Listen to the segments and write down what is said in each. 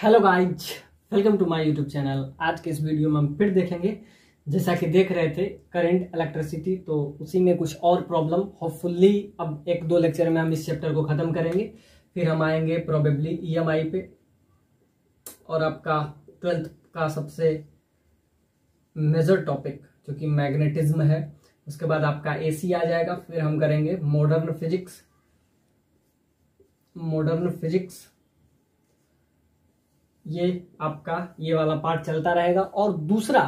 Hello guys, welcome to my YouTube channel. आज के इस वीडियो में हम फिर देखेंगे, जैसा कि देख रहे थे करंट इलेक्ट्रिसिटी, तो उसी में कुछ और प्रॉब्लम। होपफुली अब एक दो लेक्चर में हम इस चैप्टर को खत्म करेंगे, फिर हम आएंगे प्रोबेबली ईएमआई पे और आपका 12th का सबसे मेजर टॉपिक जो कि मैग्नेटिज्म है। उसके बाद आपका एसी आ जाएगा, फिर हम करेंगे मॉडर्न फिजिक्स। ये आपका ये वाला पार्ट चलता रहेगा। और दूसरा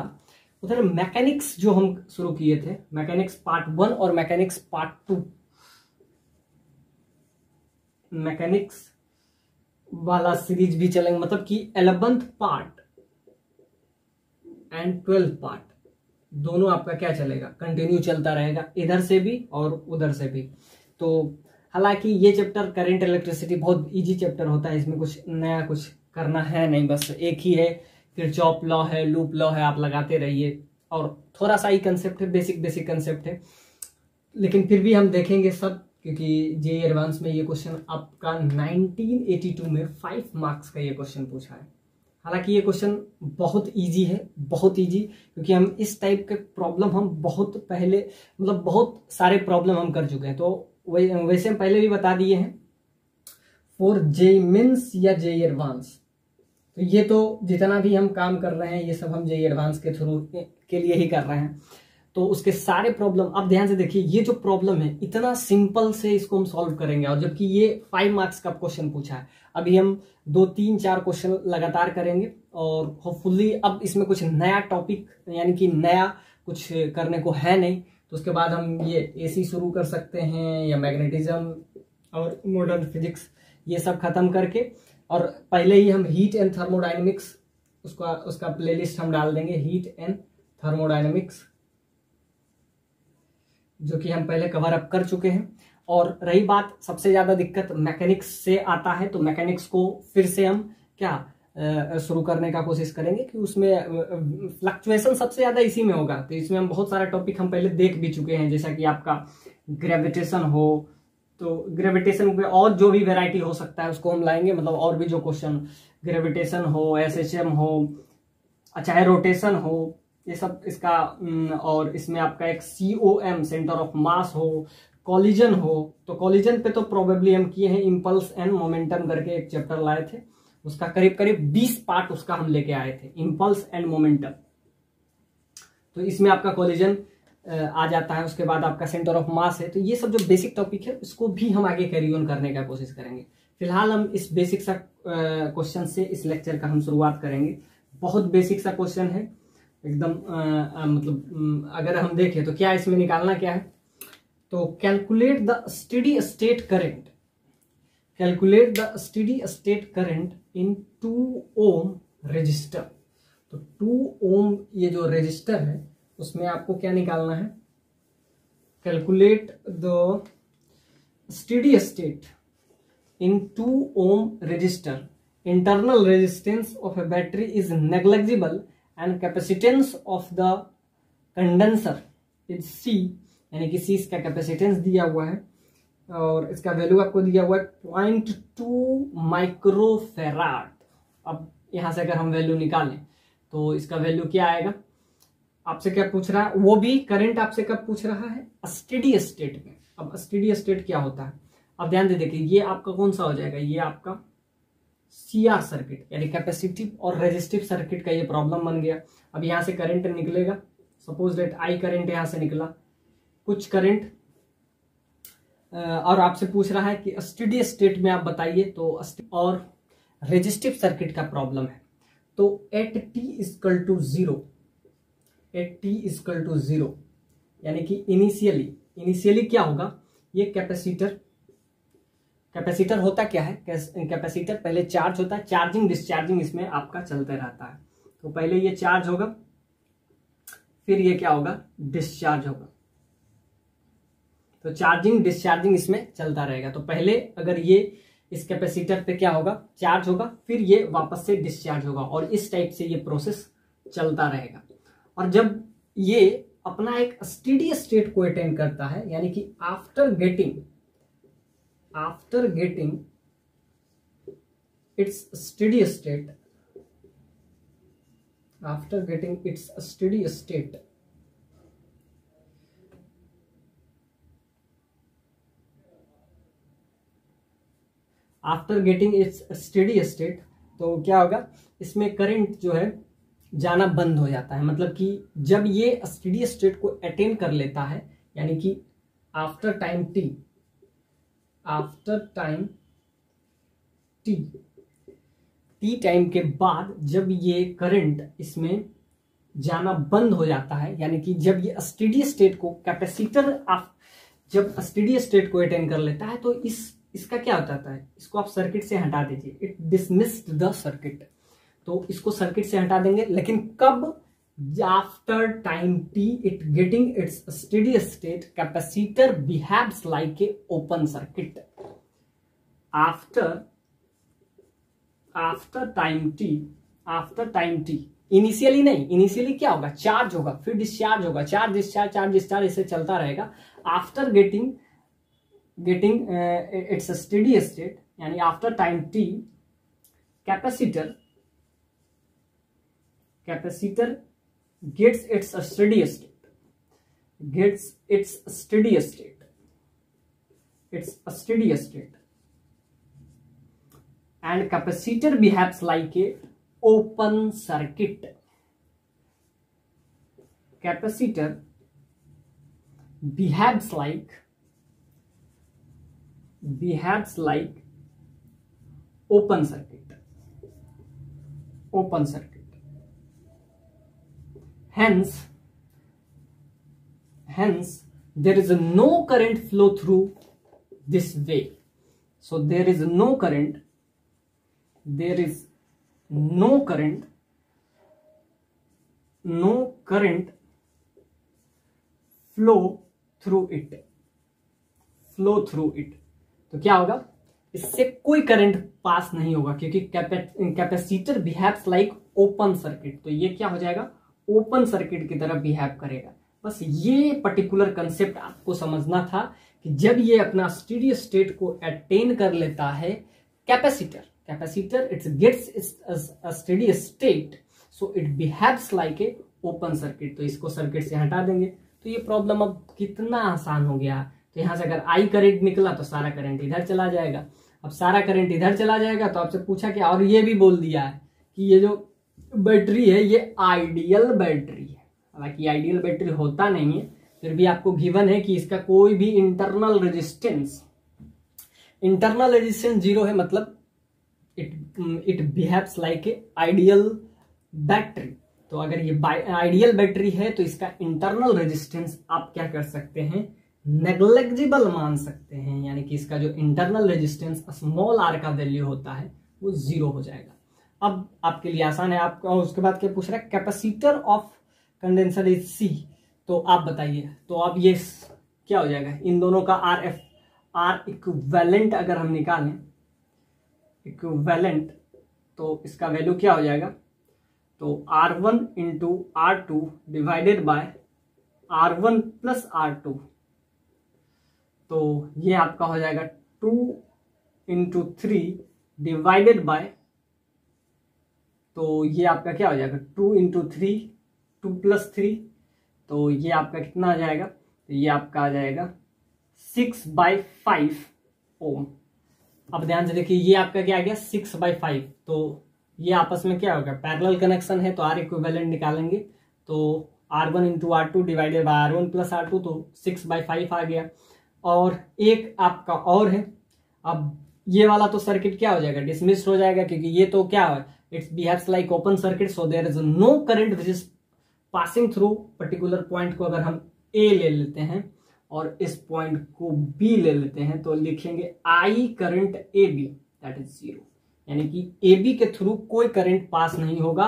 उधर मैकेनिक्स जो हम शुरू किए थे, मैकेनिक्स पार्ट 1 और मैकेनिक्स पार्ट 2, मैकेनिक्स वाला सीरीज भी चलेंगे। मतलब कि 11th part and 12th part दोनों आपका क्या चलेगा, कंटिन्यू चलता रहेगा, इधर से भी और उधर से भी। तो हालांकि ये चैप्टर करंट इलेक्ट्रिसिटी बहुत इजी चैप्टर होता है, इसमें कुछ नया कुछ करना है नहीं, बस एक ही है, किरचॉफ लॉ है, लूप लॉ है, आप लगाते रहिए। और थोड़ा सा ही कंसेप्ट है, बेसिक कंसेप्ट है, लेकिन फिर भी हम देखेंगे सब, क्योंकि जे एडवांस में ये क्वेश्चन आपका 1982 में 5 मार्क्स का ये क्वेश्चन पूछा है। हालांकि ये क्वेश्चन बहुत इजी है, बहुत इजी, क्योंकि हम इस टाइप के प्रॉब्लम हम बहुत पहले, मतलब बहुत सारे प्रॉब्लम हम कर चुके हैं। तो वैसे हम पहले भी बता दिए हैं फॉर जे मिन्स या जे एडवांस। तो ये तो जितना भी हम काम कर रहे हैं ये सब हम जे एडवांस के थ्रू के लिए ही कर रहे हैं। तो उसके सारे प्रॉब्लम आप ध्यान से देखिए, ये जो प्रॉब्लम है इतना सिंपल से इसको हम सॉल्व करेंगे, और जबकि ये 5 मार्क्स का क्वेश्चन पूछा है। अभी हम 2 3 4 क्वेश्चन लगातार करेंगे, और होपफुली अब इसमें कुछ नया टॉपिक यानी कि नया कुछ करने को है नहीं। तो उसके बाद हम ये एसी शुरू कर सकते हैं, या मैग्नेटिज्म और मॉडर्न फिजिक्स, ये सब खत्म करके, और पहले ही हम हीट एंड थर्मोडायनेमिक्स उसका प्लेलिस्ट हम डाल देंगे, हीट एंड थर्मोडायनेमिक्स, जो कि हम पहले कवर अप कर चुके हैं। और रही बात सबसे ज्यादा दिक्कत मैकेनिक्स से आता है, तो मैकेनिक्स को फिर से हम क्या शुरू करने का कोशिश करेंगे, कि उसमें फ्लक्चुएशन सबसे ज्यादा इसी में होगा। तो इसमें हम बहुत सारा टॉपिक हम पहले देख भी चुके हैं, जैसा कि आपका ग्रेविटेशन हो, तो ग्रेविटेशन पे और जो भी वैरायटी हो सकता है उसको हम लाएंगे। मतलब और भी जो क्वेश्चन, ग्रेविटेशन हो, एसएचएम हो, चाहे रोटेशन हो, ये सब इसका, और इसमें आपका एक COM सेंटर ऑफ मास हो, कॉलिजन हो। तो कॉलिजन पे तो प्रोबेबली हम किए हैं, इम्पल्स एंड मोमेंटम करके एक चैप्टर लाए थे, उसका करीब करीब 20 पार्ट उसका हम लेके आए थे, इम्पल्स एंड मोमेंटम। तो इसमें आपका कॉलिजन आ जाता है। उसके बाद आपका सेंटर ऑफ मास है। तो ये सब जो बेसिक टॉपिक है इसको भी हम आगे कैरी ऑन करने का कोशिश करेंगे। फिलहाल हम इस बेसिक सा क्वेश्चन से इस लेक्चर का हम शुरुआत करेंगे। बहुत बेसिक सा क्वेश्चन है एकदम, मतलब अगर हम देखें तो क्या इसमें निकालना क्या है, तो calculate the steady state current in 2 ohm resistor. तो 2 ओम ये जो रजिस्टर है उसमें आपको क्या निकालना है, calculate the steady state in 2 ohm resistor, internal resistance of a battery is negligible and capacitance of the condenser is C, यानी कि C इसका कैपेसिटेंस दिया हुआ है, और इसका वैल्यू आपको दिया हुआ है 0.2 माइक्रोफेराड। अब यहां से अगर हम वैल्यू निकालें तो इसका वैल्यू क्या आएगा, आपसे क्या पूछ रहा है, वो भी करंट आपसे कब पूछ रहा है, स्टेडी स्टेट में। अब स्टेडी स्टेट क्या होता है, अब ध्यान दे देखिए, ये आपका कौन सा हो जाएगा, ये आपका CR सर्किट यानी कैपेसिटिव और रेजिस्टिव सर्किट का ये प्रॉब्लम बन गया। अब यहां से करंट निकलेगा, सपोज दैट I करंट यहां से निकला, कुछ करंट, और आपसे पूछ रहा है कि स्टेडी स्टेट में आप बताइए, तो और रेजिस्टिव सर्किट का प्रॉब्लम है। तो एट t इक्वल टू 0, यानी कि इनिशियली क्या होगा, ये कैपेसिटर होता क्या है, कैपेसिटर पहले चार्ज होता है, चार्जिंग डिस्चार्जिंग इसमें आपका चलते रहता है। तो पहले ये चार्ज होगा, फिर ये क्या होगा, डिस्चार्ज होगा। तो चार्जिंग डिस्चार्जिंग इसमें चलता रहेगा। तो पहले अगर ये इस कैपेसिटर पे क्या होगा, चार्ज होगा, फिर ये वापस से डिस्चार्ज होगा, और इस टाइप से ये प्रोसेस चलता रहेगा। और जब ये अपना एक स्टेडी स्टेट को अटेन करता है, यानी कि after getting its steady state, after getting its steady state, after getting its steady state, तो क्या होगा, इसमें करंट जो है जाना बंद हो जाता है। मतलब कि जब ये स्टेडी स्टेट को अटेन कर लेता है, यानी कि after time T, after time T, T time के बाद जब ये करंट इसमें जाना बंद हो जाता है, यानी कि जब ये स्टेडी स्टेट को कैपेसिटर जब स्टेडी स्टेट को अटेन कर लेता है, तो इसका क्या होता है, इसको आप सर्किट से हटा दीजिए, इट डिसमिस्ड द सर्किट, तो इसको सर्किट से हटा देंगे। लेकिन कब, after time T it getting its steady state, capacitor behaves like a open circuit. After time T, initially नहीं, इनिशियली क्या होगा, चार्ज होगा, फिर डिस्चार्ज होगा, चार्ज डिस्चार्ज इसे चलता रहेगा। After getting its steady state, यानी after time t, capacitor gets its steady state, and capacitor behaves like a open circuit. Capacitor behaves like open circuit. Hence there is no current flow through this way. So there is no current flow through it. तो क्या होगा, इससे कोई current pass नहीं होगा, क्योंकि capacitor behaves like open circuit, तो ये क्या हो जाएगा, ओपन सर्किट की तरह बिहेव करेगा। बस ये पर्टिकुलर कंसेप्ट आपको समझना था कि जब ये अपना स्टेडी स्टेट को अटेन कर लेता है, capacitor it gets steady state, so it behaves like a open circuit, तो इसको सर्किट से हटा देंगे। तो ये प्रॉब्लम अब कितना आसान हो गया। तो यहां से अगर आई करंट निकला तो सारा करंट इधर चला जाएगा। अब सारा करंट इधर चला जाएगा तो आपसे पूछा क्या, और ये भी बोल दिया है कि ये जो बैटरी है ये आइडियल बैटरी है। हालांकि आइडियल बैटरी होता नहीं है, फिर भी आपको गिवन है कि इसका कोई भी इंटरनल रेजिस्टेंस 0 है, मतलब it behaves like a ideal battery. तो अगर ये आइडियल बैटरी है तो इसका इंटरनल रेजिस्टेंस आप क्या कर सकते हैं, नेग्लेक्जिबल मान सकते हैं, यानी कि इसका जो इंटरनल रेजिस्टेंस स्मॉल r का वैल्यू होता है वो 0 हो जाएगा। अब आपके लिए आसान है। आपका उसके बाद क्या पूछ रहा है, capacitor of condenser is C, तो आप बताइए। तो अब ये क्या हो जाएगा, इन दोनों का R इक्विवेलेंट अगर हम निकालें, इक्विवेलेंट, तो इसका वैल्यू क्या हो जाएगा, तो R1 into R2 divided by R1 plus R2, तो ये आपका हो जाएगा 2 इंटू 3 डिवाइडेड बाय, तो ये आपका क्या हो जाएगा 2 इंटू 3, 2 प्लस 3, तो ये आपका कितना आ जाएगा, तो ये आपका आ जाएगा 6/5 ओम। अब ध्यान से देखिए, ये आपका क्या आ गया 6/5, तो ये आपस में क्या होगा, पैरेलल कनेक्शन है, तो R इक्विवेलेंट निकालेंगे, तो R1 into R2 divided by R1 plus R2, तो 6/5 आ गया। और एक आपका और है, अब ये वाला तो सर्किट क्या हो जाएगा, डिसमिस हो जाएगा, क्योंकि ये तो क्या है, it's behaves like open circuit, so there is no current which is passing through particular point को अगर हम A ले लेते हैं और इस पॉइंट को B ले लेते हैं, तो लिखेंगे I current AB that is 0, यानी कि AB के थ्रू कोई करंट पास नहीं होगा।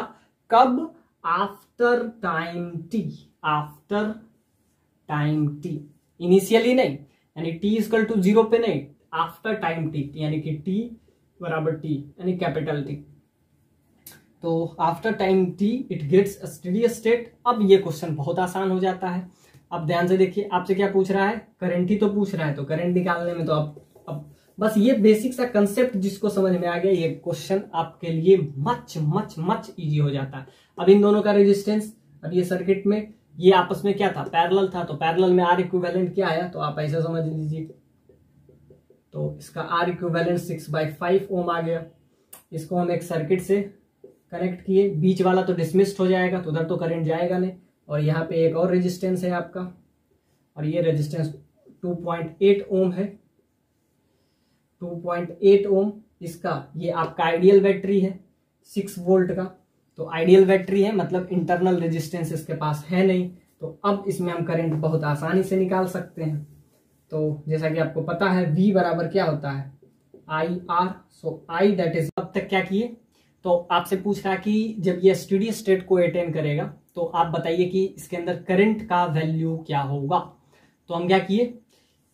कब, after time T, after time T, initially नहीं, यानी T इक्वल टू 0 पे नहीं, आफ्टर टाइम T, यानी कि T बराबर T यानी कैपिटल T। तो after time T it gets steady state. अब ये क्वेश्चन बहुत आसान हो जाता है। अब ध्यान से देखिए, आपसे क्या पूछ रहा है, करंट ही तो पूछ रहा है, तो करंट निकालने में तो अब बस ये बेसिक सा कंसेप्ट जिसको समझ में आ गया, ये क्वेश्चन आपके लिए मच मच मच इजी हो जाता है। अब इन दोनों का रेजिस्टेंस, अब ये सर्किट में ये आपस में क्या था, पैरेलल था, तो पैरेलल में आर इक्विवेलेंट क्या आया, तो आप ऐसा समझ लीजिए, तो इसका आर इक्विवेलेंट 6/5 ओम आ गया। इसको हम एक सर्किट से कनेक्ट किए, बीच वाला तो डिसमिस्ड हो जाएगा, तो उधर तो करंट जाएगा नहीं। और यहाँ पे एक और रेजिस्टेंस है आपका, और ये रेजिस्टेंस 2.8 ओम है, 2.8 ओम। इसका ये आपका आइडियल बैटरी है 6 वोल्ट का, तो आइडियल बैटरी है मतलब इंटरनल रेजिस्टेंस इसके पास है नहीं, तो अब इसमें हम करंट बहुत आसानी से निकाल सकते हैं। तो जैसा कि आपको पता है V बराबर क्या होता है, IR। So I that is, अब तक क्या किए, तो आपसे पूछ रहा कि जब ये स्टेडी स्टेट को अटेन करेगा तो आप बताइए कि इसके अंदर करंट का वैल्यू क्या होगा। तो हम क्या किए,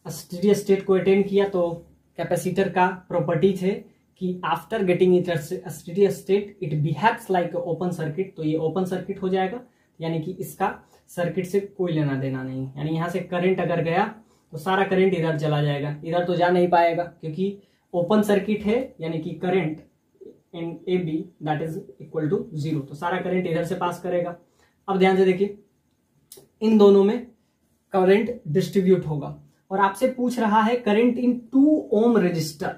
स्टेडी स्टेट को अटेन किया, तो कैपेसिटर का प्रॉपर्टी थे कि after getting it steady state it behaves like open circuit, तो ये ओपन सर्किट हो जाएगा, यानी कि इसका सर्किट से कोई लेना देना नहीं। यानी यहां से करंट अगर गया तो सारा करंट इधर चला जाएगा, इधर तो जा नहीं पाएगा क्योंकि ओपन सर्किट है, यानी कि current in A B that is equal to 0, तो सारा करंट इधर से पास करेगा। अब ध्यान से देखिए, इन दोनों में करंट डिस्ट्रीब्यूट होगा, और आपसे पूछ रहा है करंट इन 2 ओम रजिस्टर।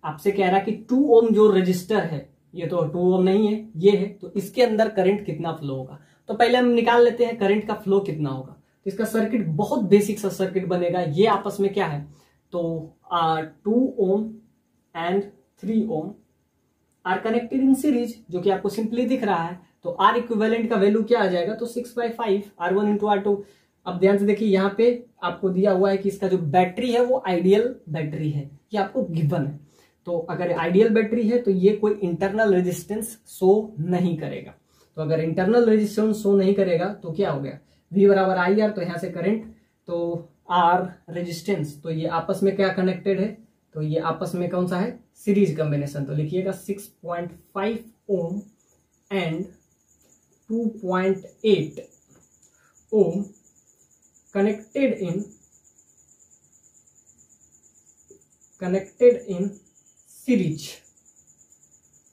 आपसे कह रहा है कि 2 ओम जो रजिस्टर है, ये तो 2 ओम नहीं है, ये है, तो इसके अंदर करंट कितना फ्लो होगा। तो पहले हम निकाल लेते हैं करंट का फ्लो कितना होगा। तो इसका सर्किट बहुत बेसिक सा सर्किट बनेगा। ये आपस में क्या है, तो 2 ohm and 3 ohm are connected in series, जो कि आपको सिंपली दिख रहा है। तो आर इक्विवेलेंट का वैल्यू क्या आ जाएगा, तो 6/5 R1 इंटू R2। अब ध्यान से देखिए, यहाँ पे आपको दिया हुआ है कि इसका जो बैटरी है वो आइडियल बैटरी है, ये आपको गिवन है। तो अगर आइडियल बैटरी है तो ये कोई इंटरनल रेजिस्टेंस शो नहीं करेगा। तो अगर इंटरनल रेजिस्टेंस शो नहीं करेगा तो क्या हो गया, V बराबर IR, तो यहाँ से करंट, तो R रेजिस्टेंस, तो ये आपस में क्या कनेक्टेड है, तो ये आपस में कौन सा है, सीरीज कॉम्बिनेशन। तो लिखिएगा 6.5 ohm and 2.8 ohm connected in series.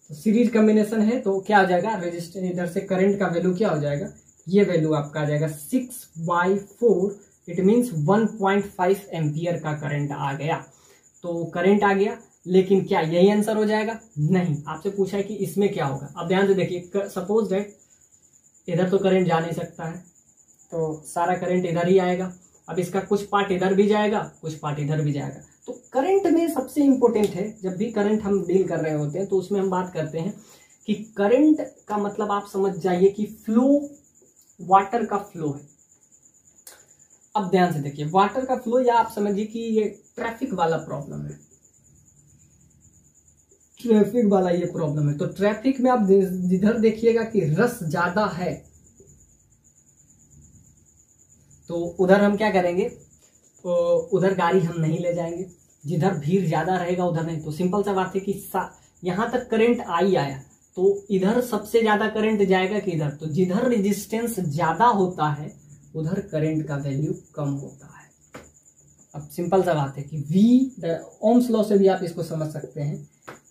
तो सीरीज कॉम्बिनेशन है, तो क्या आ जाएगा, रेजिस्टेंस इधर से करंट का वैल्यू क्या हो जाएगा, ये वैल्यू आपका आ जाएगा 6/4, इट मींस 1.5 एम्पियर का करंट आ गया। तो करंट आ गया, लेकिन क्या यही आंसर हो जाएगा, नहीं। आपसे पूछा है कि इसमें क्या होगा। अब ध्यान से देखिए, सपोज दैट इधर तो करंट जा नहीं सकता है, तो सारा करंट इधर ही आएगा। अब इसका कुछ पार्ट इधर भी जाएगा, कुछ पार्ट इधर भी जाएगा। तो करंट में सबसे इंपॉर्टेंट है, जब भी करंट हम डील कर रहे होते हैं तो उसमें हम बात करते हैं कि करंट का मतलब आप समझ जाइए कि फ्लो, वाटर का फ्लो है। अब ध्यान से देखिए, वाटर का फ्लो, या आप समझिए कि ये ट्रैफिक वाला प्रॉब्लम है, ट्रैफिक वाला ये प्रॉब्लम है। तो ट्रैफिक में आप जिधर देखिएगा कि रश ज्यादा है, तो उधर हम क्या करेंगे, तो उधर गाड़ी हम नहीं ले जाएंगे। जिधर भीड़ ज्यादा रहेगा उधर नहीं। तो सिंपल सा बात है कि यहां तक करंट आया, तो इधर सबसे ज्यादा करंट जाएगा कि इधर, तो जिधर रेजिस्टेंस ज्यादा होता है उधर करंट का वैल्यू कम होता है। अब सिंपल सा बात है कि V ओम्स लॉ से भी आप इसको समझ सकते हैं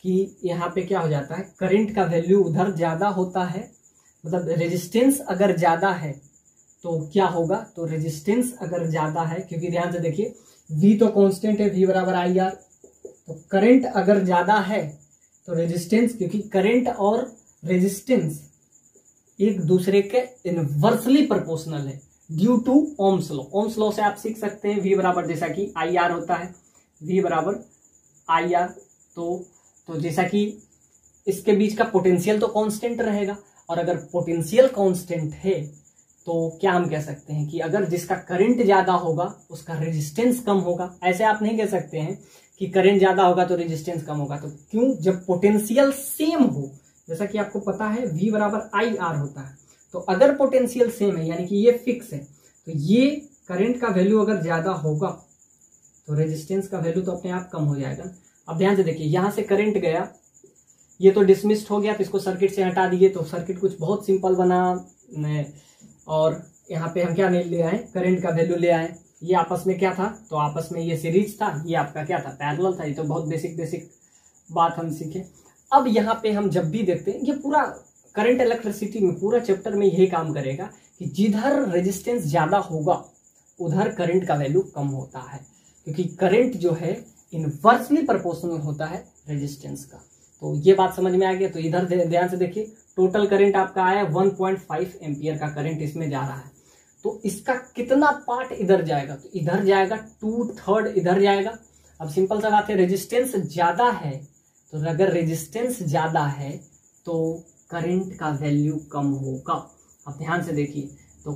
कि यहाँ पे क्या हो जाता है, करंट का वैल्यू उधर ज्यादा होता है, मतलब रेजिस्टेंस अगर ज्यादा है तो क्या होगा, तो रेजिस्टेंस अगर ज्यादा है, क्योंकि ध्यान से देखिए V तो कांस्टेंट है, V बराबर IR, तो करंट अगर ज्यादा है तो रेजिस्टेंस, क्योंकि करंट और रेजिस्टेंस एक दूसरे के इनवर्सली प्रोपोर्शनल है due to ohm's law. Ohm's law से आप सीख सकते हैं V बराबर, जैसा कि IR होता है, V बराबर IR, तो जैसा कि इसके बीच का पोटेंशियल तो कांस्टेंट रहेगा, और अगर पोटेंशियल कांस्टेंट है तो क्या हम कह सकते हैं कि अगर जिसका करंट ज्यादा होगा उसका रेजिस्टेंस कम होगा। ऐसे आप नहीं कह सकते हैं कि करंट ज्यादा होगा तो रेजिस्टेंस कम होगा। तो क्यों, जब पोटेंशियल सेम हो, जैसा कि आपको पता है V बराबर IR होता है, तो अगर पोटेंशियल सेम है यानी कि ये फिक्स है, तो ये करंट का वैल्यू अगर ज्यादा होगा तो रेजिस्टेंस का वैल्यू तो अपने आप कम हो जाएगा। अब ध्यान से देखिए, यहां से करंट गया, ये तो डिसमिस्ड हो गया, तो इसको सर्किट से हटा दिए, तो सर्किट कुछ बहुत सिंपल बना, और यहाँ पे हम क्या ले आए, करंट का वैल्यू ले आए। ये आपस में क्या था, तो आपस में ये सीरीज था, ये आपका क्या था, पैरेलल था। ये तो बहुत बेसिक बात हम सीखे। अब यहाँ पे हम जब भी देखते हैं, ये पूरा करंट इलेक्ट्रिसिटी में पूरा चैप्टर में यही काम करेगा कि जिधर रेजिस्टेंस ज्यादा होगा उधर करंट का वैल्यू कम होता है, क्योंकि करंट जो है इनवर्सली प्रोपोर्शनल होता है रेजिस्टेंस का। तो ये बात समझ में आ गया। तो इधर ध्यान से देखिए, टोटल करंट आपका आया 1.5 एम्पियर का करंट इसमें जा रहा है। तो इसका कितना पार्ट इधर जाएगा, तो इधर जाएगा 2/3 इधर जाएगा। अब सिंपल सा बात है, रेजिस्टेंस ज्यादा है, तो अगर रेजिस्टेंस ज्यादा है तो करंट का वैल्यू कम होगा। अब ध्यान से देखिए, तो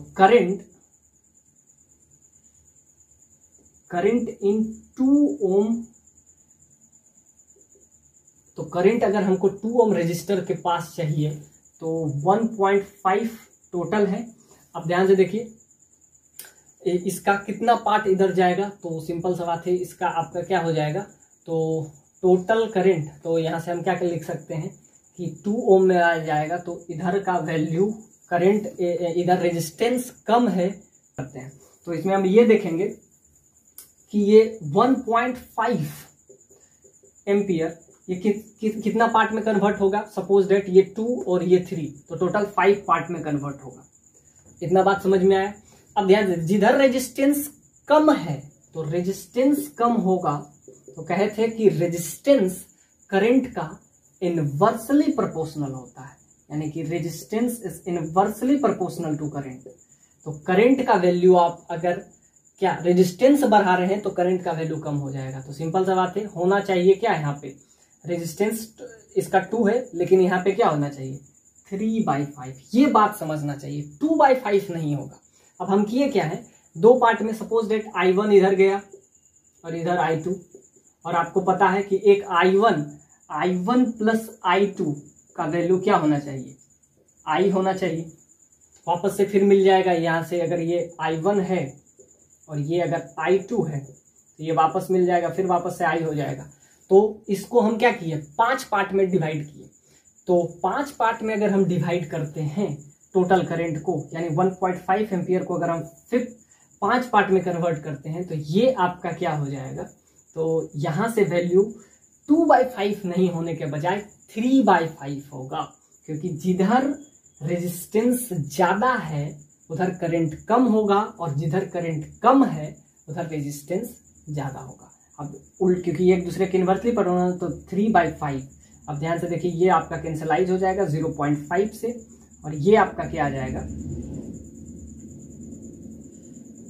करंट इन 2 ओम, तो करंट अगर हमको 2 ओम रेजिस्टर के पास चाहिए तो 1.5 टोटल है। अब ध्यान से देखिए, इसका कितना पार्ट इधर जाएगा, तो सिंपल सा बात है, इसका आपका क्या हो जाएगा, तो टोटल करंट, तो यहां से हम क्या लिख सकते हैं कि 2 ओम में आ जाएगा। तो इधर का वैल्यू करंट, इधर रेजिस्टेंस कम है करते हैं। तो इसमें हम ये देखेंगे कि ये 1.5 एम्पियर ये कितना पार्ट में कन्वर्ट होगा। सपोज दैट ये 2 और ये 3, तो टोटल 5 पार्ट में कन्वर्ट होगा। इतना बात समझ में आया। अब ध्यान से, जिधर रेजिस्टेंस कम है तो रेजिस्टेंस कम होगा, तो कहे थे कि रेजिस्टेंस करंट का इनवर्सली प्रोपोर्शनल होता है, यानी कि resistance is inversely proportional to current. तो करंट का वैल्यू आप अगर क्या रेजिस्टेंस बढ़ा रहे हैं तो करंट का वैल्यू कम हो जाएगा। तो सिंपल सा बात है, होना चाहिए क्या, यहाँ पे रेजिस्टेंस इसका 2 है, लेकिन यहाँ पे क्या होना चाहिए 3/5। ये बात समझना चाहिए, 2/5 नहीं होगा। अब हम किए क्या है, 2 पार्ट में, सपोज डेट I1 इधर गया और इधर I2, और आपको पता है कि एक I1 प्लस I2 का वैल्यू क्या होना चाहिए, I होना चाहिए। वापस से फिर मिल जाएगा यहाँ से, अगर ये I1 है और ये अगर I2 है तो ये वापस मिल जाएगा, फिर वापस से I हो जाएगा। तो इसको हम क्या किए, 5 पार्ट में डिवाइड किए। तो 5 पार्ट में अगर हम डिवाइड करते हैं टोटल करंट को, यानी 1.5 एम्पियर को अगर हम 5 पार्ट में कन्वर्ट करते हैं, तो ये आपका क्या हो जाएगा, तो यहां से वैल्यू 2/5 नहीं होने के बजाय 3/5 होगा, क्योंकि जिधर रेजिस्टेंस ज्यादा है उधर करंट कम होगा, और जिधर करंट कम है उधर रेजिस्टेंस ज्यादा होगा। अब उल्ट, क्योंकि एक दूसरे के इनवर्सली पर होना, तो 3/5। अब ध्यान से देखिए, ये आपका कैंसलाइज हो जाएगा 0.5 से, और ये आपका क्या आ जाएगा,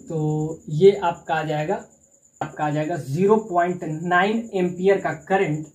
तो ये आपका आ जाएगा 0.9 एम्पियर का करंट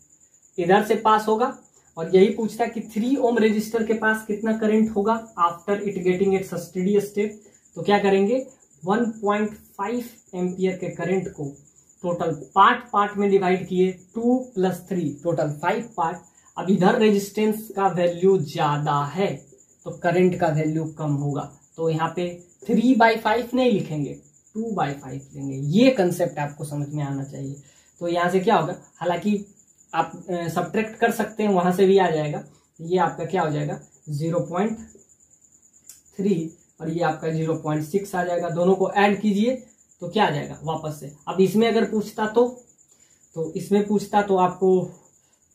इधर से पास होगा। और यही पूछता है कि 3 ओम रेजिस्टर के पास कितना करंट होगा after it getting its steady state. तो क्या करेंगे, 1.5 एम्पियर के करंट को टोटल पार्ट में डिवाइड किए, 2 + 3 टोटल 5 पार्ट। अब इधर रेजिस्टेंस का वैल्यू ज्यादा है तो करंट का वैल्यू कम होगा, तो यहाँ पे 3/5 नहीं लिखेंगे, 2/5 लेंगे। ये कंसेप्ट आपको समझ में आना चाहिए। तो यहाँ से क्या होगा, हालांकि आप सब्ट्रैक्ट कर सकते हैं, वहां से भी आ जाएगा। ये आपका क्या हो जाएगा 0.3 और ये आपका 0.6 आ जाएगा। दोनों को ऐड कीजिए तो क्या आ जाएगा वापस से। अब इसमें अगर पूछता तो इसमें पूछता तो आपको,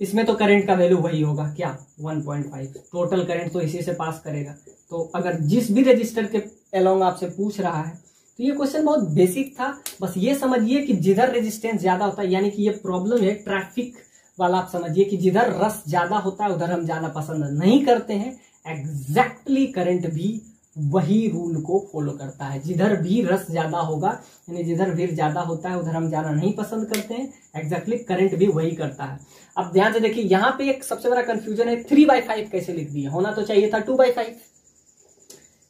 इसमें तो करंट का वैल्यू वही होगा क्या 1.5, टोटल करंट तो इसी से पास करेगा। तो अगर जिस भी रजिस्टर के अलोंग आपसे पूछ रहा है, तो ये क्वेश्चन बहुत बेसिक था। बस ये समझिए कि जिधर रेजिस्टेंस ज्यादा होता है, यानी कि ये प्रॉब्लम है ट्रैफिक वाला, आप समझिए कि जिधर रश ज्यादा होता है उधर हम जाना पसंद नहीं करते हैं। एग्जैक्टली करंट भी वही रूल को फॉलो करता है, जिधर भी रश ज्यादा होगा, यानी जिधर भीड़ ज्यादा होता है उधर हम जाना नहीं पसंद करते हैं। एग्जैक्टली करंट भी वही करता है। अब ध्यान से देखिए, यहाँ पे एक सबसे बड़ा कंफ्यूजन है, 3/5 कैसे लिख दिए, होना तो चाहिए था 2/5।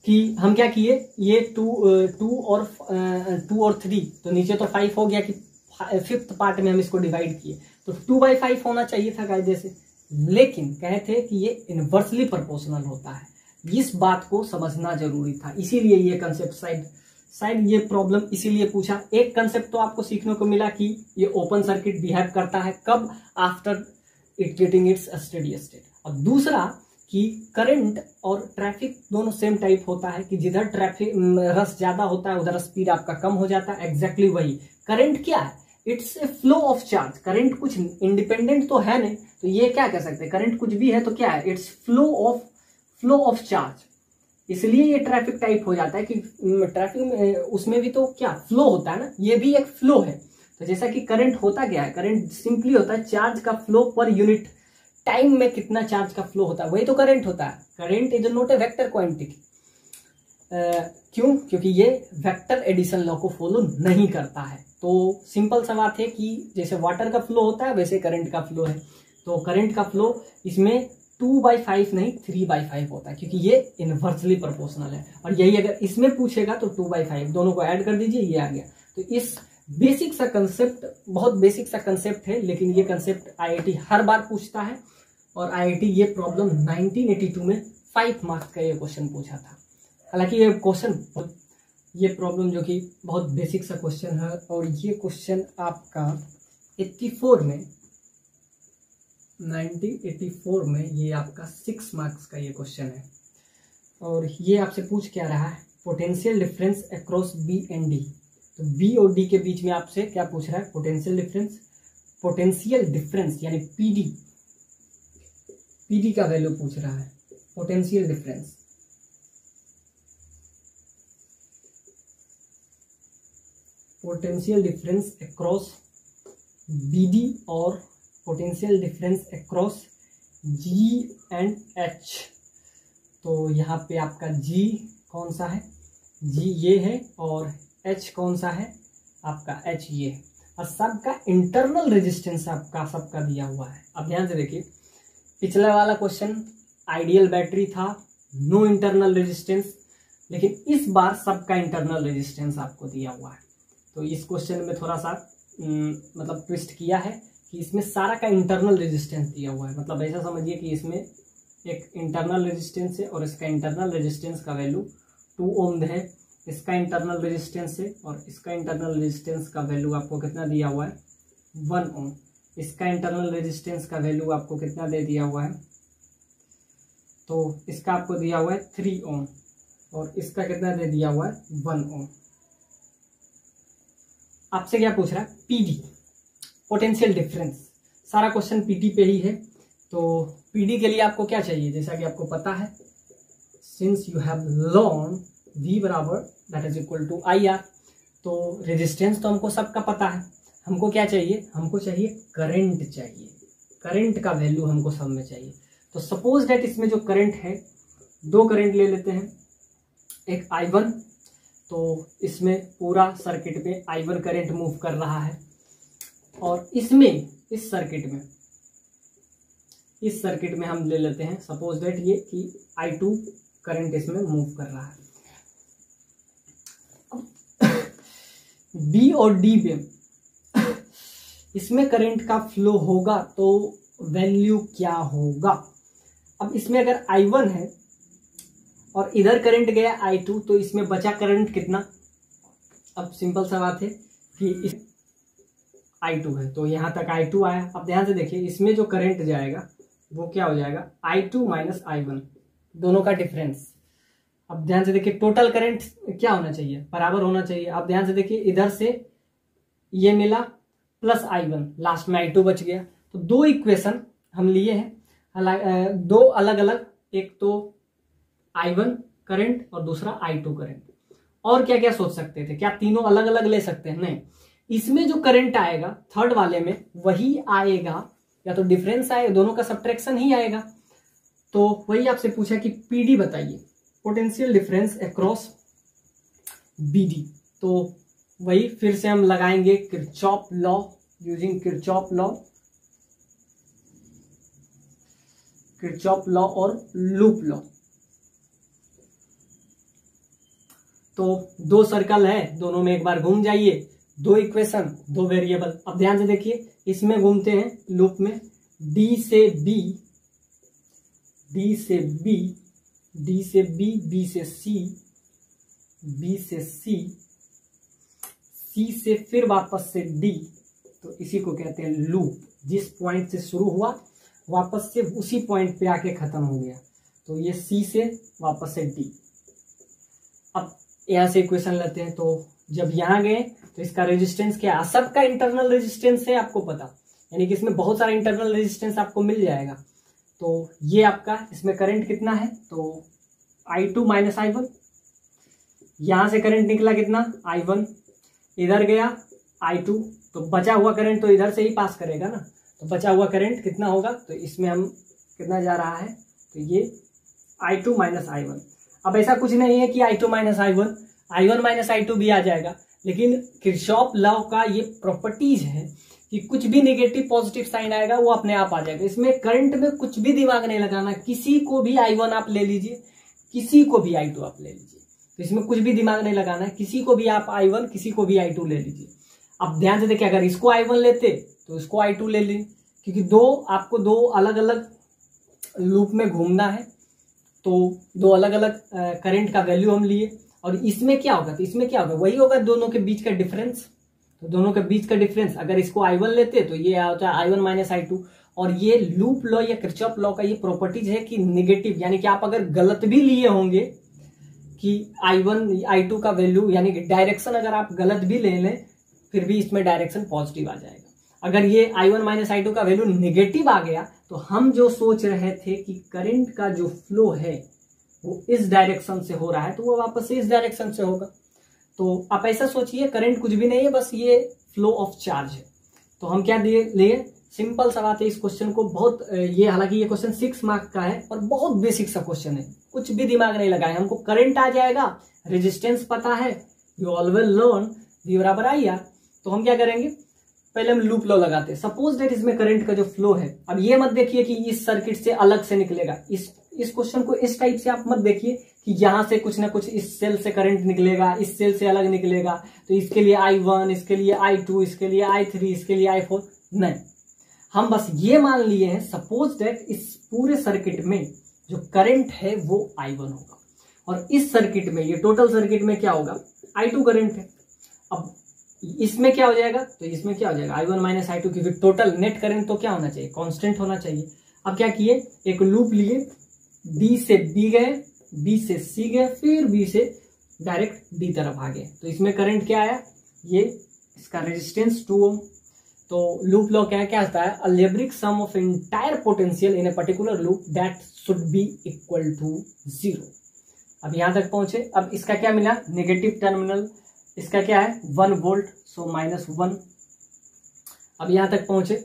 कि हम क्या किए, ये 2 और 3, तो नीचे तो 5 हो गया कि 5th पार्ट में हम इसको डिवाइड किए, तो 2/5 होना चाहिए था कायदे से। लेकिन कहे थे कि ये इनवर्सली प्रोपोर्शनल होता है, इस बात को समझना जरूरी था। इसीलिए ये कंसेप्ट शायद ये प्रॉब्लम इसीलिए पूछा। एक कंसेप्ट तो आपको सीखने को मिला कि ये ओपन सर्किट बिहेव करता है कब, after it getting its steady state. और दूसरा कि करंट और ट्रैफिक दोनों सेम टाइप होता है, कि जिधर ट्रैफिक रस ज्यादा होता है उधर स्पीड आपका कम हो जाता है। एग्जैक्टली वही करंट क्या है, it's a flow of charge. Current कुछ इंडिपेंडेंट तो है नहीं, तो ये क्या कह सकते हैं, करंट कुछ भी है तो क्या है, इट्स फ्लो ऑफ चार्ज। इसलिए ये ट्रैफिक टाइप हो जाता है कि ट्रैफिक में उसमें भी तो क्या फ्लो होता है ना, ये भी एक फ्लो है। तो जैसा कि करंट होता क्या है, करंट सिंपली होता है चार्ज का फ्लो पर यूनिट टाइम में कितना चार्ज का फ्लो होता है, वही तो करंट होता है। Current is not a vector quantity. क्यों? क्योंकि ये वेक्टर एडिशन लॉ को फॉलो नहीं करता है। तो सिंपल सा बात है कि जैसे वाटर का फ्लो होता है वैसे करंट का फ्लो है। तो करंट का फ्लो इसमें 2/5 नहीं 3/5 होता है, क्योंकि ये इनवर्सली प्रोपोर्शनल है। और यही अगर इसमें पूछेगा तो 2/5, दोनों को ऐड कर दीजिए, ये आ गया। तो इस बेसिक सा कंसेप्ट, बहुत बेसिक सा कंसेप्ट है, लेकिन ये कंसेप्ट आईआईटी हर बार पूछता है। और आईआईटी ये प्रॉब्लम 1982 में 5 मार्क्स का ये क्वेश्चन पूछा था। हालांकि ये क्वेश्चन, ये प्रॉब्लम जो कि बहुत बेसिक सा क्वेश्चन है, और ये क्वेश्चन आपका 1984 में ये आपका 6 मार्क्स का ये क्वेश्चन है। और ये आपसे पूछ क्या रहा है, potential difference across B and D. तो बी और डी के बीच में आपसे क्या पूछ रहा है, पोटेंशियल डिफरेंस यानी पीडी का वैल्यू पूछ रहा है। पोटेंशियल डिफरेंस अक्रॉस बीडी और potential difference across G and H. तो यहाँ पे आपका जी कौन सा है, जी ये है, और एच कौन सा है आपका, एच ये है। और सबका इंटरनल रेजिस्टेंस आपका सबका दिया हुआ है। अब ध्यान से देखिए, पिछला वाला क्वेश्चन आइडियल बैटरी था, नो इंटरनल रेजिस्टेंस, लेकिन इस बार सबका इंटरनल रेजिस्टेंस आपको दिया हुआ है। तो इस क्वेश्चन में थोड़ा सा मतलब ट्विस्ट किया है कि इसमें सारा का इंटरनल रेजिस्टेंस दिया हुआ है। मतलब ऐसा समझिए कि इसमें एक इंटरनल रेजिस्टेंस है और इसका इंटरनल रेजिस्टेंस का वैल्यू 2 ओम है, इसका इंटरनल रेजिस्टेंस है और इसका इंटरनल रेजिस्टेंस का वैल्यू आपको कितना दिया हुआ है, 1 ओम। इसका इंटरनल रेजिस्टेंस का वैल्यू आपको कितना दे दिया हुआ है, तो इसका आपको दिया हुआ है 3 ओम, और इसका कितना दे दिया हुआ है, 1 ओम। आपसे क्या पूछ रहा है, पीडी, पोटेंशियल डिफरेंस। सारा क्वेश्चन पीडी पे ही है। तो पीडी के लिए आपको क्या चाहिए, जैसा कि आपको पता है, since you have learn V बराबर that is equal to IR। तो रेजिस्टेंस तो हमको सबका पता है, हमको क्या चाहिए, हमको चाहिए करंट चाहिए, करंट का वैल्यू हमको सब में चाहिए। तो सपोज दैट इसमें जो करंट है, 2 करंट ले लेते हैं, एक I1, तो इसमें पूरा सर्किट में I1 करंट मूव कर रहा है, और इसमें इस सर्किट में हम ले लेते हैं सपोज दैट ये कि I2 करंट इसमें मूव कर रहा है। बी और डी में इसमें करंट का फ्लो होगा तो वैल्यू क्या होगा। अब इसमें अगर I1 है और इधर करंट गया I2, तो इसमें बचा करंट कितना। अब सिंपल सा बात है कि इस I2 है, तो यहां तक I2 आया। अब ध्यान से देखिए, इसमें जो करंट जाएगा वो क्या हो जाएगा, I2 माइनस I1, दोनों का डिफरेंस। अब ध्यान से देखिए, टोटल करंट क्या होना चाहिए, बराबर होना चाहिए। अब ध्यान से देखिए, इधर से ये मिला प्लस I1, लास्ट में I2 बच गया। तो 2 इक्वेशन हम लिए हैं, 2 अलग अलग, एक तो I1 करंट और दूसरा I2 करंट। और क्या क्या सोच सकते थे, क्या तीनों अलग अलग ले सकते हैं, नहीं। इसमें जो करंट आएगा थर्ड वाले में वही आएगा, या तो डिफरेंस आएगा, दोनों का सब्ट्रैक्शन ही आएगा। तो वही आपसे पूछा कि पीडी बताइए, पोटेंशियल डिफरेंस अक्रॉस बीडी। तो वही फिर से हम लगाएंगे Kirchhoff law, using Kirchhoff law और लूप लॉ। तो 2 सर्कल है, दोनों में एक बार घूम जाइए, 2 इक्वेशन 2 वेरिएबल। अब ध्यान से देखिए, इसमें घूमते हैं लूप में, डी से बी, बी से सी, बी से सी, सी से फिर वापस से डी। तो इसी को कहते हैं लूप। जिस पॉइंट से शुरू हुआ वापस से उसी पॉइंट पे आके खत्म हो गया। तो ये सी से वापस से डी। अब यहां से इक्वेशन लेते हैं, तो जब यहां गए तो इसका रेजिस्टेंस क्या है, सबका इंटरनल रेजिस्टेंस है आपको पता, यानी कि इसमें बहुत सारा इंटरनल रेजिस्टेंस आपको मिल जाएगा। तो ये आपका इसमें करंट कितना है, तो I2 माइनस I1, यहां से करंट निकला कितना I1, इधर गया I2, तो बचा हुआ करंट तो इधर से ही पास करेगा ना, तो बचा हुआ करंट कितना होगा, तो इसमें हम कितना जा रहा है, तो ये I2 माइनस I1। अब ऐसा कुछ नहीं है कि I2 minus I1 minus I2 भी आ जाएगा, लेकिन किरचॉफ लॉ का ये प्रॉपर्टीज है कि कुछ भी नेगेटिव पॉजिटिव साइन आएगा वो अपने आप आ जाएगा। इसमें करंट में कुछ भी दिमाग नहीं लगाना, किसी को भी I1 आप ले लीजिए, किसी को भी I2 आप ले लीजिए, तो इसमें कुछ भी दिमाग नहीं लगाना है, किसी को भी आप I1 किसी को भी I2 ले लीजिए। अब ध्यान से देखिए, अगर इसको I1 लेते तो इसको I2 ले लें, क्योंकि आपको दो अलग अलग लूप में घूमना है, तो दो अलग अलग करंट का वैल्यू हम लिए, और इसमें क्या होगा, तो इसमें क्या होगा, वही होगा दोनों के बीच का डिफरेंस। तो दोनों के बीच का डिफरेंस, अगर इसको I1 लेते तो ये होता है I1 माइनस I2। और ये लूप लॉ या किरचॉफ लॉ का ये प्रॉपर्टीज है कि नेगेटिव, यानी कि आप अगर गलत भी लिए होंगे कि I1 I2 का वैल्यू, यानी कि डायरेक्शन अगर आप गलत भी ले लें फिर भी इसमें डायरेक्शन पॉजिटिव आ जाएगा। अगर ये I1 माइनस I2 का वैल्यू नेगेटिव आ गया तो हम जो सोच रहे थे कि करंट का जो फ्लो है वो इस डायरेक्शन से हो रहा है, तो वो वापस से इस डायरेक्शन से होगा। तो आप ऐसा सोचिए, करंट कुछ भी नहीं है, बस ये फ्लो ऑफ चार्ज है। तो हम क्या लिए, सिंपल सा बात है। इस क्वेश्चन को बहुत हालांकि ये क्वेश्चन 6 मार्क का है और बहुत बेसिक सा क्वेश्चन है, कुछ भी दिमाग नहीं लगाए, हमको करंट आ जाएगा, रेजिस्टेंस पता है, यू ऑलवेज लर्न V बराबर IR। तो हम क्या करेंगे, पहले हम लूप लॉ लगाते हैं। सपोज दैट इसमें करंट का जो फ्लो है, अब ये मत देखिए कि इस सर्किट से अलग से निकलेगा, इस क्वेश्चन को इस टाइप से आप मत देखिए कि यहां से कुछ ना कुछ इस सेल से करंट निकलेगा, इस सेल से अलग निकलेगा, तो इसके लिए I1, इसके लिए I2, इसके लिए I3, इसके लिए I4। नहीं, हम बस ये मान लिए हैं सपोज दैट इस पूरे सर्किट में जो करंट है वो I1 होगा, और इस सर्किट में, ये टोटल सर्किट में क्या होगा, I2 करंट है। अब इसमें क्या हो जाएगा, तो इसमें क्या हो जाएगा I1 माइनस I2, क्योंकि टोटल नेट करंट तो क्या होना चाहिए, कांस्टेंट होना चाहिए। अब क्या किए, एक लूप लिए, B से B गए, B से C गए, फिर B से डायरेक्ट D तरफ आ गए। तो इसमें करंट क्या आया, ये इसका रेजिस्टेंस 2 ओम। तो लूप लॉ क्या होता है, algebraic sum of entire potential in a particular loop that should be equal to 0। अब यहां तक पहुंचे, अब इसका क्या मिला, नेगेटिव टर्मिनल, इसका क्या है 1 वोल्ट, सो -1। अब यहां तक पहुंचे,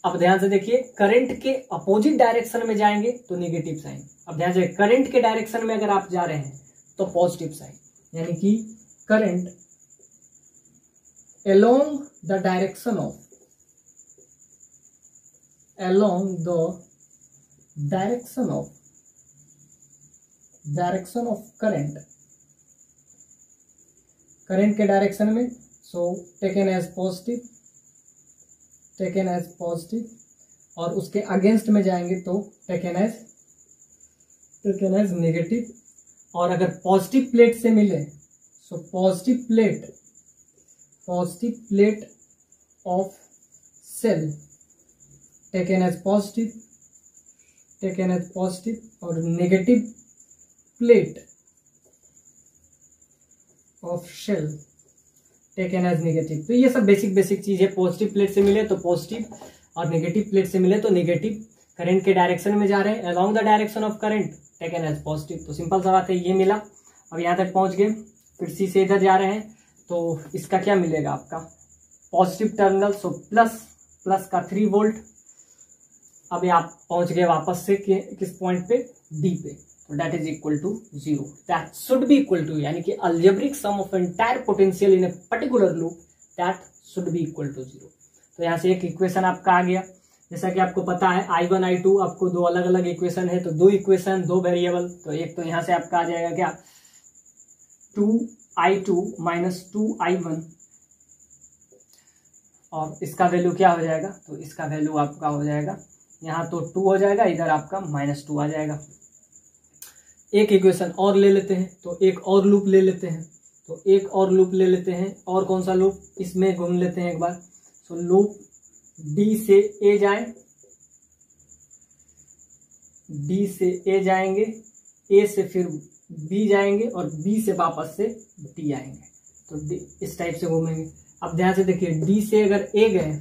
अब ध्यान से देखिए, करंट के अपोजिट डायरेक्शन में जाएंगे तो नेगेटिव साइन। अब ध्यान से, करंट के डायरेक्शन में अगर आप जा रहे हैं तो पॉजिटिव साइन, यानी कि current along the direction of current के डायरेक्शन में, सो टेकन एज पॉजिटिव, और उसके अगेंस्ट में जाएंगे तो टेकन एज नेगेटिव। और अगर पॉजिटिव प्लेट से मिले, so positive plate of cell taken as positive, और negative plate of shell taken as negative. तो ये सब बेसिक चीज है। पॉजिटिव प्लेट से मिले तो पॉजिटिव, और नेगेटिव प्लेट से मिले तो नेगेटिव। करंट के डायरेक्शन में जा रहे हैं, along the direction of current taken as positive. तो सिंपल सा बात है, ये मिला। अब यहां तक पहुंच गए, फिर सी से इधर जा रहे हैं तो इसका क्या मिलेगा, आपका पॉजिटिव टर्मिनल, सो प्लस का 3 वोल्ट। अब आप पहुंच गए वापस से किस पॉइंट पे, डी पे, तो that is equal to 0। That should be equal to, यानी कि algebraic sum of entire potential in a particular loop that should be equal to 0। तो यहां से एक इक्वेशन आपका आ गया। जैसा कि आपको पता है I1 I2 आपको दो अलग अलग इक्वेशन है, तो दो इक्वेशन दो वेरिएबल। तो एक तो यहां से आपका आ जाएगा क्या, 2I2 माइनस 2I1, और इसका वैल्यू क्या हो जाएगा, तो इसका वैल्यू आपका हो जाएगा यहाँ तो 2 हो जाएगा, इधर आपका -2 आ जाएगा। एक इक्वेशन और ले लेते हैं, तो एक और लूप ले लेते हैं, और कौन सा लूप, इसमें घूम लेते हैं एक बार। सो लूप D से A जाए, डी से ए जाएंगे, ए से फिर बी जाएंगे और बी से वापस से डी आएंगे, तो डी इस टाइप से घूमेंगे। अब ध्यान से देखिए, डी से अगर ए गए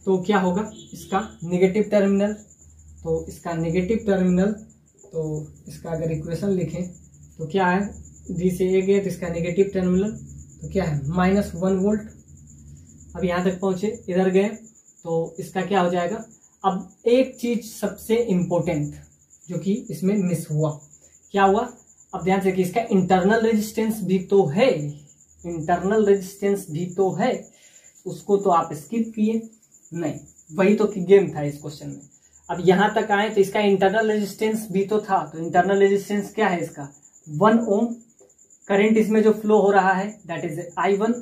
तो क्या होगा, इसका नेगेटिव टर्मिनल, तो इसका नेगेटिव टर्मिनल, तो इसका अगर इक्वेशन लिखें तो क्या है, डी से ए गए तो इसका नेगेटिव टर्मिनल तो क्या है -1 वोल्ट। अब यहाँ तक पहुंचे, इधर गए तो इसका क्या हो जाएगा। अब एक चीज सबसे इंपॉर्टेंट जो कि इसमें मिस हुआ, क्या हुआ, अब ध्यान से कि इसका इंटरनल रेजिस्टेंस भी तो है, इंटरनल रेजिस्टेंस भी तो है, उसको तो आप स्किप किए नहीं, वही तो गेम था इस क्वेश्चन में। अब यहां तक आए तो इसका इंटरनल रेजिस्टेंस भी तो था, तो इंटरनल रेजिस्टेंस क्या है इसका 1 ओम। करंट इसमें जो फ्लो हो रहा है दैट इज I1।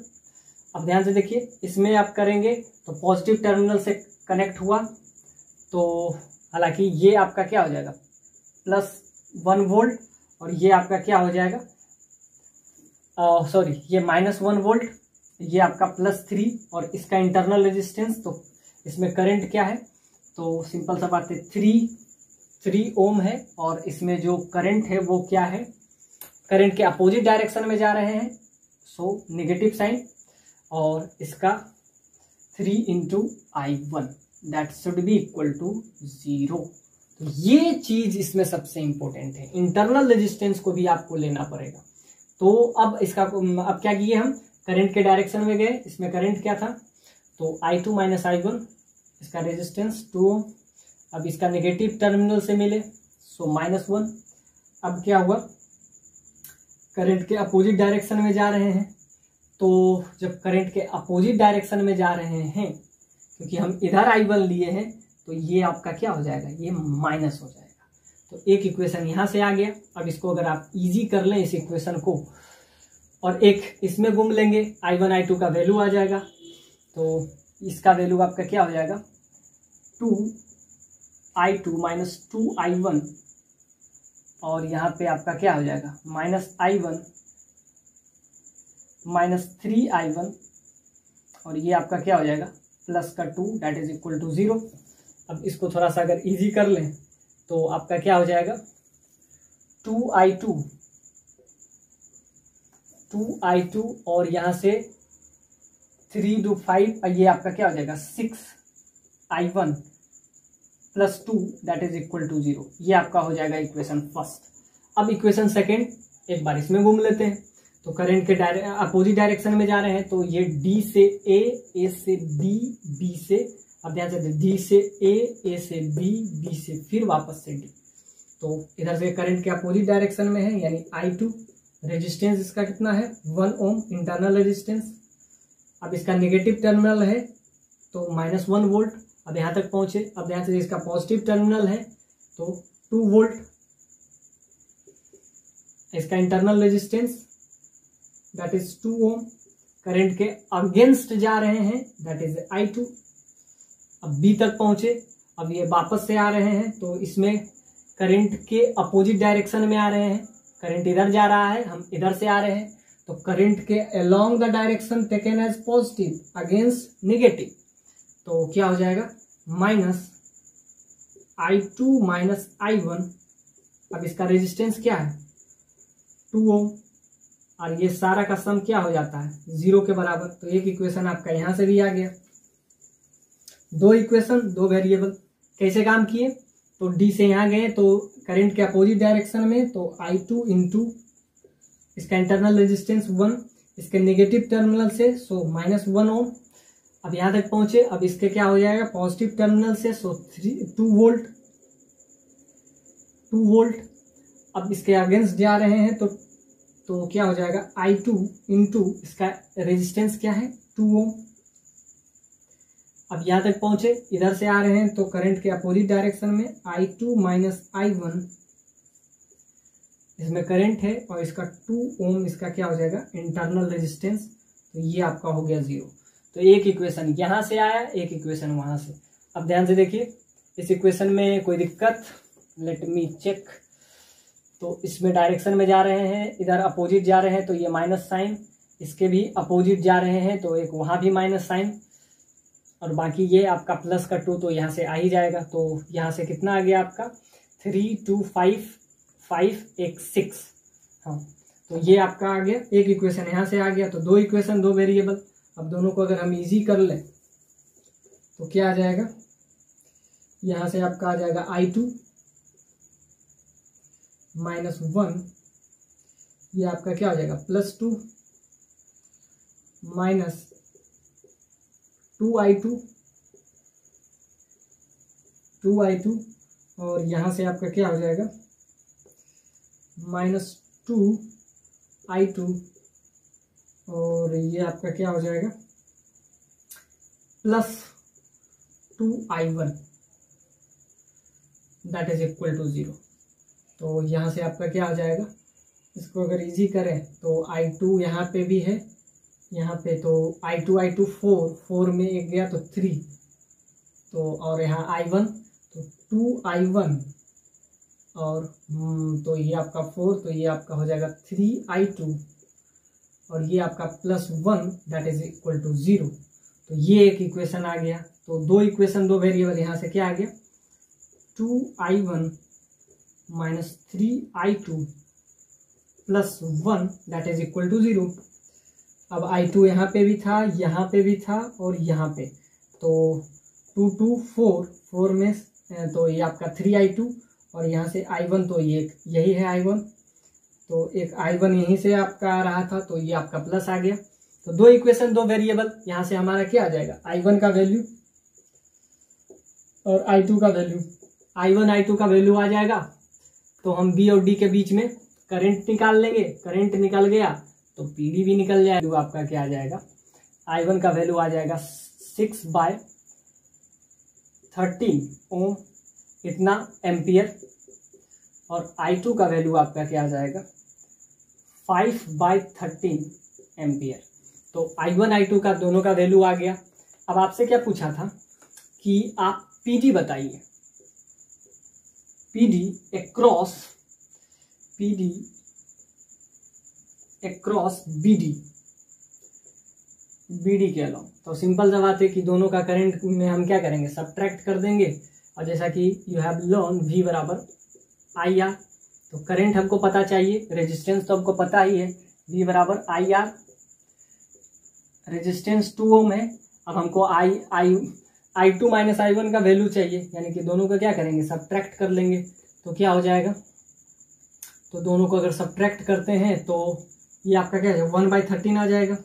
अब ध्यान से देखिए, इसमें आप करेंगे तो पॉजिटिव टर्मिनल से कनेक्ट हुआ, तो हालांकि ये आपका क्या हो जाएगा +1 वोल्ट और ये आपका क्या हो जाएगा, सॉरी ये -1 वोल्ट, ये आपका +3 और इसका इंटरनल रेजिस्टेंस, तो इसमें करंट क्या है, तो सिंपल सा बात है 3 ओम है और इसमें जो करंट है वो क्या है, करंट के अपोजिट डायरेक्शन में जा रहे हैं, सो नेगेटिव साइन, और इसका 3 × I1 that should be equal to 0। तो ये चीज इसमें सबसे इंपॉर्टेंट है, इंटरनल रेजिस्टेंस को भी आपको लेना पड़ेगा। तो अब इसका अब क्या किए हम, करंट के डायरेक्शन में गए, इसमें करंट क्या था, तो I2 - I1, इसका रेजिस्टेंस 2 ओम। अब इसका नेगेटिव टर्मिनल से मिले, सो -1। अब क्या हुआ, करंट के अपोजिट डायरेक्शन में जा रहे हैं, तो जब करंट के अपोजिट डायरेक्शन में जा रहे हैं, क्योंकि हम इधर I1 लिए हैं, तो ये आपका क्या हो जाएगा, ये माइनस हो जाएगा। तो एक इक्वेशन यहां से आ गया। अब इसको अगर आप इजी कर लें इस इक्वेशन को और एक इसमें घूम लेंगे, I1 I2 का वैल्यू आ जाएगा, तो इसका वैल्यू आपका क्या हो जाएगा 2I2 - 2I1, और यहाँ पे आपका क्या हो जाएगा -I1 - 3I1, और ये आपका क्या हो जाएगा +2 दैट इज इक्वल टू 0। अब इसको थोड़ा सा अगर इजी कर लें तो आपका क्या हो जाएगा 2I2 और यहाँ से 3 × 5, ये आपका क्या हो जाएगा 6I1 + 2 that is equal to 0। ये आपका हो जाएगा इक्वेशन फर्स्ट। अब इक्वेशन सेकेंड एक बार इसमें घूम लेते हैं, तो करंट के अपोजिट डायरेक्शन में जा रहे हैं, तो ये डी से ए, ए से बी, बी से, अब ध्यान से डी से ए, ए से बी, बी से फिर वापस से डी, तो इधर से करंट के अपोजिट डायरेक्शन में है, यानी I2। रेजिस्टेंस इसका कितना है 1 ओम इंटरनल रेजिस्टेंस। अब इसका नेगेटिव टर्मिनल है तो -1 वोल्ट। अब यहाँ तक पहुंचे, अब ध्यान से इसका पॉजिटिव टर्मिनल है तो 2 वोल्ट। इसका internal resistance that is 2 ohm. Current के अगेंस्ट जा रहे हैं दैट इज I2। अब बी तक पहुंचे, अब ये वापस से आ रहे हैं, तो इसमें करंट के अपोजिट डायरेक्शन में आ रहे हैं, करंट इधर जा रहा है, हम इधर से आ रहे हैं, तो करंट के along the direction taken as positive against negative, तो क्या हो जाएगा -I2 - I1। अब इसका रेजिस्टेंस क्या है 2 ओम, और ये सारा का सम क्या हो जाता है 0 के बराबर। तो एक इक्वेशन आपका यहां से भी आ गया। 2 इक्वेशन 2 वेरिएबल कैसे काम किए, तो डी से यहाँ गए तो करंट के अपोजिट डायरेक्शन में, तो I2 × इसका इंटरनल रेजिस्टेंस 1, इसके नेगेटिव टर्मिनल से, सो -1 ओम। अब यहाँ तक पहुंचे, अब इसके क्या हो जाएगा पॉजिटिव टर्मिनल से, सो 2 वोल्ट। अब इसके अगेंस्ट जा रहे हैं तो क्या हो जाएगा I2 × इसका रेजिस्टेंस क्या है 2 ओम। अब यहां तक पहुंचे, इधर से आ रहे हैं तो करंट के अपोजिट डायरेक्शन में I2 - I1, इसमें करंट है और इसका 2 ओम इसका क्या हो जाएगा इंटरनल रेजिस्टेंस, तो ये आपका हो गया 0। तो एक इक्वेशन यहां से आया, एक इक्वेशन वहां से। अब ध्यान से देखिए इस इक्वेशन में कोई दिक्कत, लेट मी चेक। तो इसमें डायरेक्शन में जा रहे हैं, इधर अपोजिट जा रहे हैं तो ये माइनस साइन, इसके भी अपोजिट जा रहे हैं तो एक वहां भी माइनस साइन, और बाकी ये आपका +2 तो यहाँ से आ ही जाएगा। तो यहाँ से कितना आ गया आपका 3 2 5 5 1 6। हाँ, तो ये आपका आ गया, एक इक्वेशन यहाँ से आ गया। तो दो इक्वेशन दो वेरिएबल। अब दोनों को अगर हम इजी कर लें तो क्या आ जाएगा, यहाँ से आपका आ जाएगा I2 -1, ये आपका क्या हो जाएगा +2 -2I2 2I2, और यहाँ से आपका क्या हो जाएगा -2I2, और ये आपका क्या हो जाएगा +2I1 that is equal to 0। तो यहाँ से आपका क्या आ जाएगा, इसको अगर इजी करें तो I2 यहाँ पे भी है, यहाँ पे तो I2 4 में एक गया तो 3, तो और यहाँ I1 तो 2I1, और तो ये आपका 4, तो ये आपका हो जाएगा 3I2, और ये आपका +1 दैट इज इक्वल टू 0। तो ये एक इक्वेशन आ गया। तो दो इक्वेशन दो वेरिएबल, यहाँ से क्या आ गया 2I1 -3I2 +1 that is equal to 0। अब I2 यहाँ पे भी था, यहाँ पे भी था, और यहाँ पे, तो 2 2 4 में, तो ये आपका 3I2, और यहाँ से I1, तो ये यही है I1, तो एक I1 यहीं से आपका आ रहा था, तो ये आपका प्लस आ गया। तो दो इक्वेशन दो वेरिएबल, यहाँ से हमारा क्या आ जाएगा I1 का वैल्यू और I2 का वैल्यू। I1 I2 का वैल्यू आ जाएगा, तो हम B और D के बीच में करंट निकाल लेंगे। करंट निकल गया तो PD भी निकल जाएगा। तो आपका क्या आ जाएगा, I1 का वैल्यू आ जाएगा 6/13 ओम, इतना एम्पियर, और I2 का वैल्यू आपका क्या आ जाएगा 5/13 एम्पियर। तो I1 I2 का दोनों का वैल्यू आ गया। अब आपसे क्या पूछा था कि आप PD बताइए, PD अक्रॉस BD के अलावा। तो सिंपल सा बात है कि दोनों का करंट में हम क्या करेंगे, सब्ट्रैक्ट कर देंगे। और जैसा कि यू हैव लर्न V बराबर IR, तो करंट हमको पता चाहिए, रेजिस्टेंस तो हमको पता ही है, V बराबर IR, रेजिस्टेंस 2 ओम है। अब हमको I2 माइनस I1 का वैल्यू चाहिए, यानी कि दोनों को क्या करेंगे, सब्ट्रैक्ट कर लेंगे। तो क्या हो जाएगा, तो दोनों को अगर सब्ट्रैक्ट करते हैं तो ये आपका क्या है 1/13 आ जाएगा,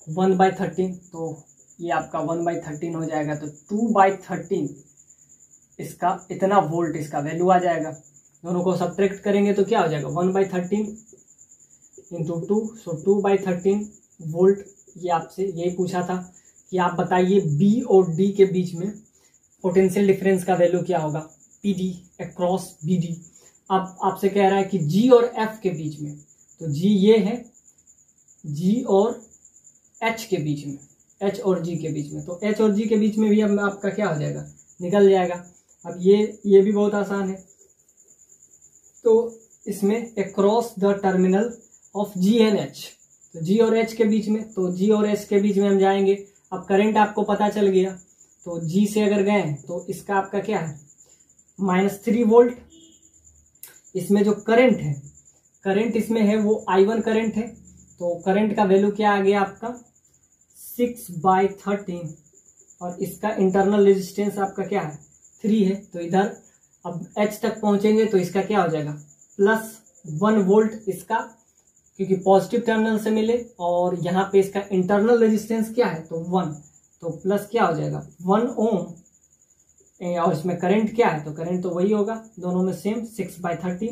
1/13। तो ये आपका 1/13 हो जाएगा, तो 2/13 इसका इतना वोल्ट इसका वैल्यू आ जाएगा। दोनों को सब्ट्रैक्ट करेंगे तो क्या हो जाएगा 1/13 इंटू 2, सो 2/13 वोल्ट। ये आपसे यही पूछा था कि आप बताइए B और D के बीच में पोटेंशियल डिफरेंस का वैल्यू क्या होगा, PD अक्रॉस BD। अब आपसे कह रहा है कि G और F के बीच में, तो G ये है, G और H के बीच में, H और G के बीच में, तो H और G के बीच में भी अब आपका क्या हो जाएगा, निकल जाएगा। अब ये भी बहुत आसान है। तो इसमें across the terminal of G and H, तो G और H के बीच में, तो G और H के बीच में हम जाएंगे। अब करंट आपको पता चल गया, तो G से अगर गए तो इसका आपका क्या है -3 वोल्ट। इसमें जो करंट है, करंट इसमें है वो I1 करंट है, तो करंट का वैल्यू क्या आ गया आपका 6/13, और इसका इंटरनल रेजिस्टेंस आपका क्या है 3 है। तो इधर अब H तक पहुंचेंगे तो इसका क्या हो जाएगा +1 वोल्ट इसका, क्योंकि पॉजिटिव टर्मिनल से मिले, और यहाँ पे इसका इंटरनल रेजिस्टेंस क्या है तो 1, तो प्लस क्या हो जाएगा 1 ओम, और इसमें करंट क्या है, तो करंट तो वही होगा दोनों में सेम 6/13।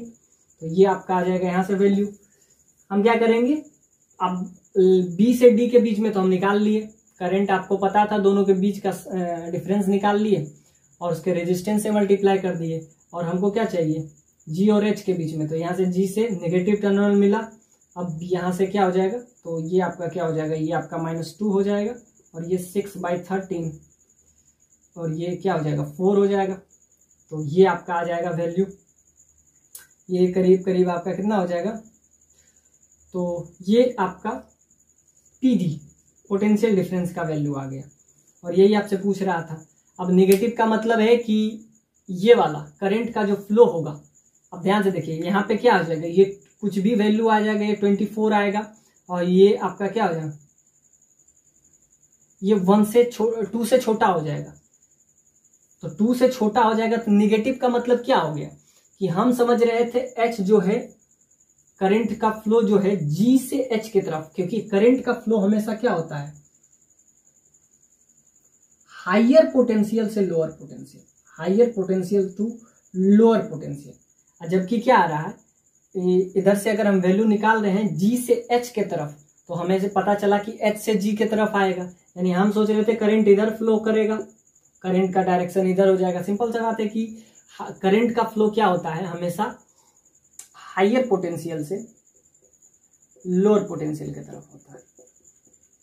तो ये आपका आ जाएगा यहाँ से वैल्यू। हम क्या करेंगे, अब B से D के बीच में तो हम निकाल लिए, करंट आपको पता था, दोनों के बीच का डिफरेंस निकाल लिए और उसके रेजिस्टेंस से मल्टीप्लाई कर दिए। और हमको क्या चाहिए G और H के बीच में, तो यहाँ से G से नेगेटिव टर्मिनल मिला। अब यहाँ से क्या हो जाएगा, तो ये आपका क्या हो जाएगा, ये आपका -2 हो जाएगा, और ये 6/13, और ये क्या हो जाएगा 4 हो जाएगा। तो ये आपका आ जाएगा वैल्यू, ये करीब करीब आपका कितना हो जाएगा, तो ये आपका PD पोटेंशियल डिफरेंस का वैल्यू आ गया। और यही आपसे पूछ रहा था। अब नेगेटिव का मतलब है कि ये वाला करंट का जो फ्लो होगा, अब ध्यान से देखिए यहाँ पे क्या आ जाएगा, ये कुछ भी वैल्यू आ जाएगा, ये 24 आएगा और ये आपका क्या हो जाएगा, ये 2 से छोटा हो जाएगा। तो 2 से छोटा हो जाएगा तो निगेटिव का मतलब क्या हो गया कि हम समझ रहे थे H जो है करंट का फ्लो जो है G से H की तरफ, क्योंकि करंट का फ्लो हमेशा क्या होता है, हायर पोटेंशियल से lower potential, higher potential to lower potential. जबकि क्या आ रहा है, इधर से अगर हम वैल्यू निकाल रहे हैं G से H के तरफ, तो हमें से पता चला कि H से G के तरफ आएगा, यानी हम सोच रहे थे करंट इधर फ्लो करेगा, करंट का डायरेक्शन इधर हो जाएगा। सिंपल सा बात है कि करंट का फ्लो क्या होता है, हमेशा हायर पोटेंशियल से लोअर पोटेंशियल की तरफ होता है।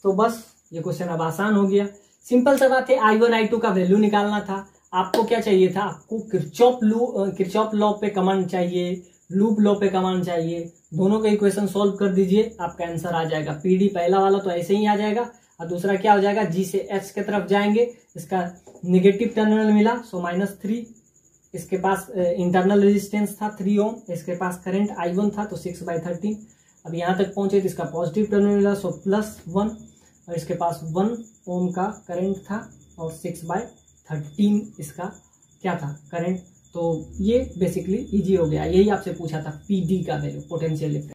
तो बस ये क्वेश्चन अब आसान हो गया। सिंपल सा बात है, I1 I2 का वैल्यू निकालना था। आपको क्या चाहिए था, आपको किरचॉफ लॉ पे कमांड चाहिए, लूप लॉ पे कमांड चाहिए। दोनों का इक्वेशन सॉल्व कर दीजिए, आपका आंसर आ जाएगा। पीडी पहला वाला तो ऐसे ही आ जाएगा और दूसरा क्या हो जाएगा, G से H की तरफ जाएंगे, इसका नेगेटिव टर्मिनल मिला सो -3, इसके पास इंटरनल रेजिस्टेंस था 3 ओम, इसके पास करंट I1 था तो 6/13। अब यहाँ तक पहुंचे तो इसका पॉजिटिव टर्मिनल मिला सो +1 और इसके पास 1 ओम का करंट था और 6/13 इसका क्या था, करंट। तो ये बेसिकली इजी हो गया, यही आपसे पूछा था पीडी का वैल्यू, पोटेंशियल डिफरेंस।